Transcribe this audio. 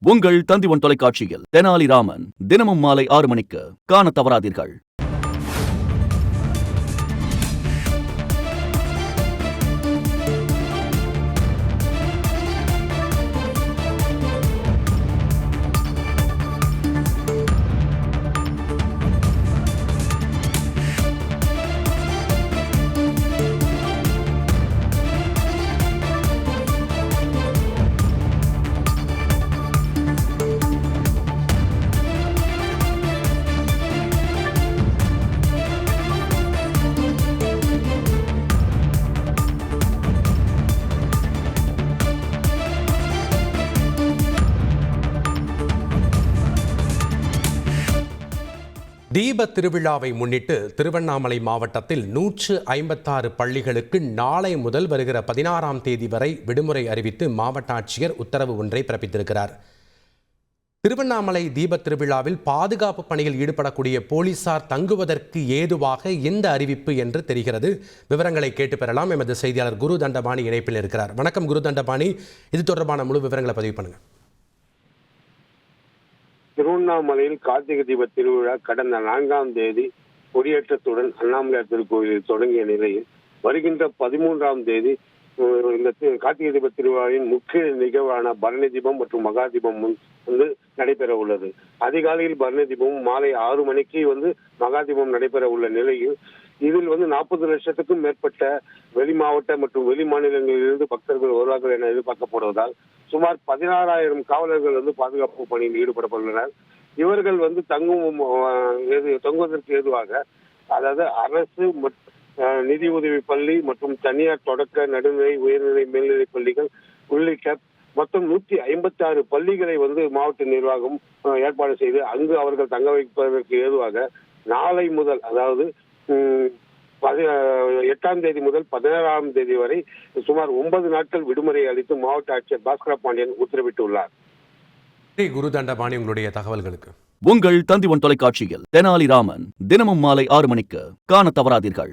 உங்கள் தந்திவன் தொலைக்காட்சியில் தெனாலிராமன் தினமும் மாலை 6 மணிக்கு காணத் தவறாதீர்கள். தீப திருவிழாவை முன்னிட்டு திருவண்ணாமலை மாவட்டத்தில் 156 பள்ளிகளுக்கு நாளை முதல் வருகிற 16ஆம் தேதி வரை விடுமுறை அறிவித்து மாவட்ட ஆட்சியர் உத்தரவு ஒன்றை பிறப்பித்திருக்கிறார். திருவண்ணாமலை தீப திருவிழாவில் பாதுகாப்பு பணியில் ஈடுபடக்கூடிய போலீசார் தங்குவதற்கு ஏதுவாக இந்த அறிவிப்பு என்று தெரிகிறது. விவரங்களை கேட்டு பெறலாம். எமது செய்தியாளர் குரு தண்டபாணி இணைப்பில் இருக்கிறார். வணக்கம் குரு தண்டபாணி, இது தொடர்பான முழு விவரங்களை பதிவு பண்ணுங்க. திருவண்ணாமலையில் கார்த்திகை தீப திருவிழா கடந்த 4ஆம் தேதி கொடியேற்றத்துடன் அண்ணாமலையார் திருக்கோயிலில் தொடங்கிய நிலையில் வருகின்ற 13ஆம் தேதி இந்த கார்த்திகை தீப திருவிழாவின் முக்கிய நிகழ்வான பரணி தீபம் மற்றும் மகா தீபம் நடைபெற உள்ளது. அதிகாலையில் பரணி தீபமும் மாலை 6 மணிக்கு மகா தீபம் நடைபெற உள்ள நிலையில் இதில் 40 லட்சத்துக்கும் மேற்பட்ட வெளி மாவட்ட மற்றும் வெளி மாநிலங்களிலிருந்து பக்தர்கள் வருவார்கள் என எதிர்பார்க்கப்படுவதால் சுமார் 16,000 காவலர்கள் பாதுகாப்பு பணியில் ஈடுபடப்பட்டுள்ளனர். இவர்கள் தங்குவதற்கு ஏதுவாக, அதாவது அரசு நிதி உதவி பள்ளி மற்றும் தனியார் தொடக்க நடுநிலை உயர்நிலை மேல்நிலை பள்ளிகள் உள்ளிட்ட மொத்தம் 156 பள்ளிகளை மாவட்ட நிர்வாகம் ஏற்பாடு செய்து அங்கு அவர்கள் தங்க வைப்பதற்கு ஏதுவாக நாளை முதல், அதாவது 8ஆம் தேதி முதல் 16ஆம் தேதி வரை சுமார் 9 நாட்கள் விடுமுறை அளித்து மாவட்ட ஆட்சியர் பாஸ்கர பாண்டியன் உத்தரவிட்டுள்ளார். குரு தண்டபாணி, உங்களுடைய தகவல்களுக்கு. உங்கள் தந்திவன் தொலைக்காட்சியில் தெனாலிராமன் தினமும் மாலை 6 மணிக்கு காணத் தவறாதீர்கள்.